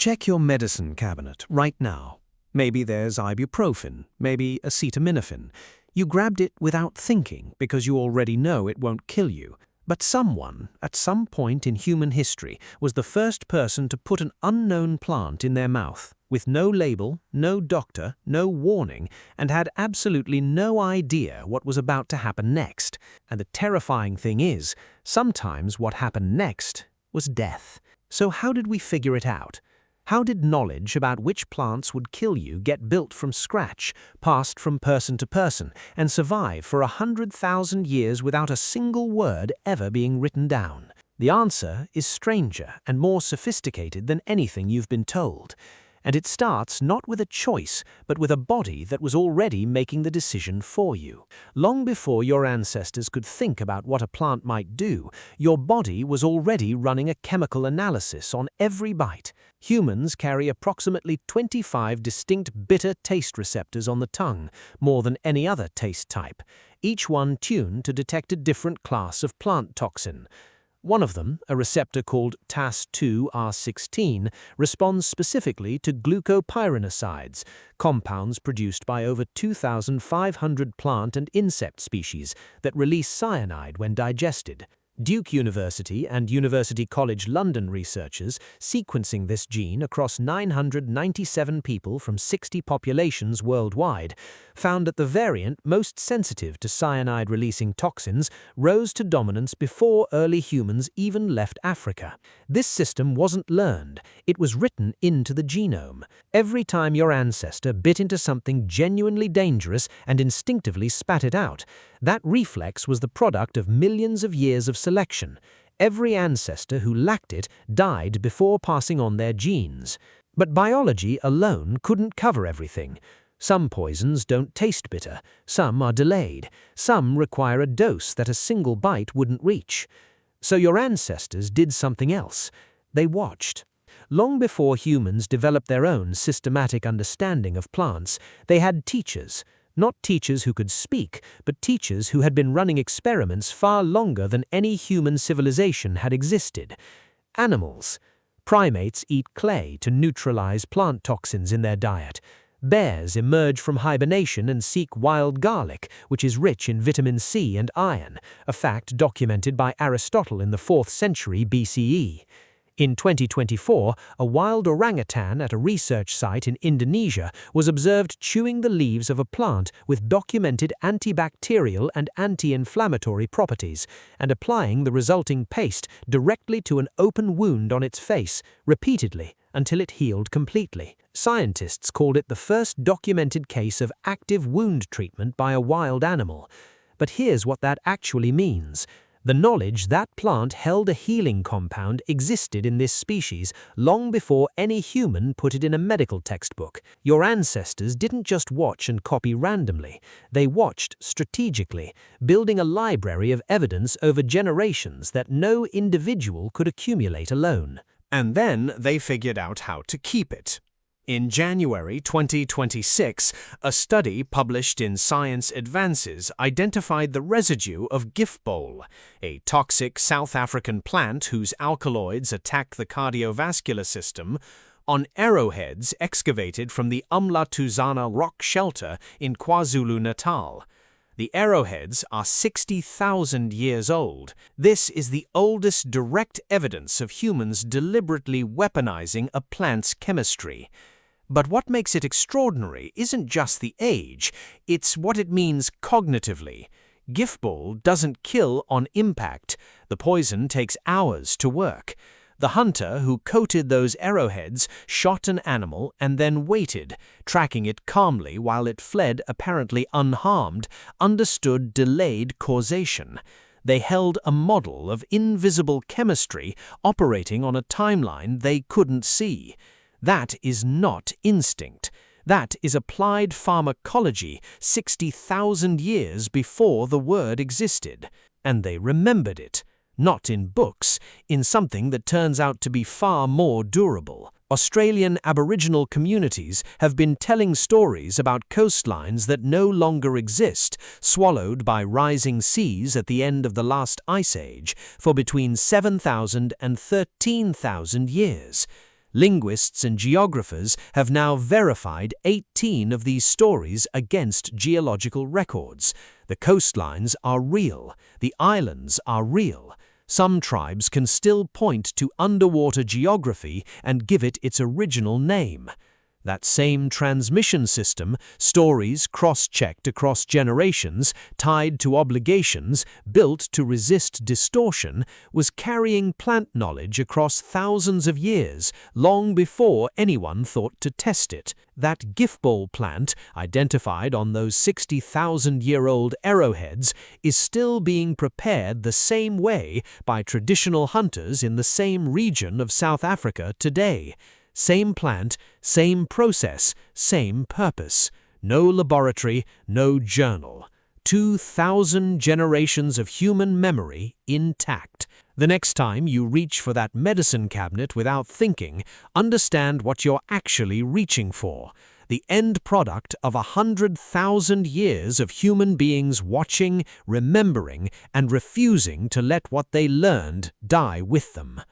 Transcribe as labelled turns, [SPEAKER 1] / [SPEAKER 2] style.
[SPEAKER 1] Check your medicine cabinet right now. Maybe there's ibuprofen, maybe acetaminophen. You grabbed it without thinking because you already know it won't kill you. But someone, at some point in human history, was the first person to put an unknown plant in their mouth, with no label, no doctor, no warning, and had absolutely no idea what was about to happen next. And the terrifying thing is, sometimes what happened next was death. So how did we figure it out? How did knowledge about which plants would kill you get built from scratch, passed from person to person, and survive for 100,000 years without a single word ever being written down? The answer is stranger and more sophisticated than anything you've been told. And it starts not with a choice, but with a body that was already making the decision for you. Long before your ancestors could think about what a plant might do, your body was already running a chemical analysis on every bite. Humans carry approximately 25 distinct bitter taste receptors on the tongue, more than any other taste type, each one tuned to detect a different class of plant toxin. One of them, a receptor called TAS2R16, responds specifically to glucopyranosides, compounds produced by over 2,500 plant and insect species that release cyanide when digested. Duke University and University College London researchers, sequencing this gene across 997 people from 60 populations worldwide, found that the variant most sensitive to cyanide-releasing toxins rose to dominance before early humans even left Africa. This system wasn't learned, it was written into the genome. Every time your ancestor bit into something genuinely dangerous and instinctively spat it out, that reflex was the product of millions of years of selection. Every ancestor who lacked it died before passing on their genes. But biology alone couldn't cover everything. Some poisons don't taste bitter, some are delayed, some require a dose that a single bite wouldn't reach. So your ancestors did something else. They watched. Long before humans developed their own systematic understanding of plants, they had teachers. Not teachers who could speak, but teachers who had been running experiments far longer than any human civilization had existed. Animals. Primates eat clay to neutralize plant toxins in their diet. Bears emerge from hibernation and seek wild garlic, which is rich in vitamin C and iron, a fact documented by Aristotle in the 4th century BCE. In 2024, a wild orangutan at a research site in Indonesia was observed chewing the leaves of a plant with documented antibacterial and anti-inflammatory properties, and applying the resulting paste directly to an open wound on its face, repeatedly, until it healed completely. Scientists called it the first documented case of active wound treatment by a wild animal. But here's what that actually means. The knowledge that plant held a healing compound existed in this species long before any human put it in a medical textbook. Your ancestors didn't just watch and copy randomly. They watched strategically, building a library of evidence over generations that no individual could accumulate alone.
[SPEAKER 2] And then they figured out how to keep it. In January 2026, a study published in Science Advances identified the residue of giftbol, a toxic South African plant whose alkaloids attack the cardiovascular system, on arrowheads excavated from the Umlatuzana rock shelter in KwaZulu-Natal. The arrowheads are 60,000 years old. This is the oldest direct evidence of humans deliberately weaponizing a plant's chemistry. But what makes it extraordinary isn't just the age, it's what it means cognitively. Giftbol doesn't kill on impact. The poison takes hours to work. The hunter who coated those arrowheads shot an animal and then waited, tracking it calmly while it fled apparently unharmed, understood delayed causation. They held a model of invisible chemistry operating on a timeline they couldn't see. That is not instinct. That is applied pharmacology 60,000 years before the word existed. And they remembered it. Not in books, in something that turns out to be far more durable. Australian Aboriginal communities have been telling stories about coastlines that no longer exist, swallowed by rising seas at the end of the last ice age, for between 7,000 and 13,000 years. Linguists and geographers have now verified 18 of these stories against geological records. The coastlines are real. The islands are real. Some tribes can still point to underwater geography and give it its original name. That same transmission system, stories cross-checked across generations, tied to obligations, built to resist distortion, was carrying plant knowledge across thousands of years, long before anyone thought to test it. That giftball plant, identified on those 60,000-year-old arrowheads, is still being prepared the same way by traditional hunters in the same region of South Africa today. Same plant, same process, same purpose. No laboratory, no journal. 2,000 generations of human memory intact. The next time you reach for that medicine cabinet without thinking, understand what you're actually reaching for. The end product of 100,000 years of human beings watching, remembering, and refusing to let what they learned die with them.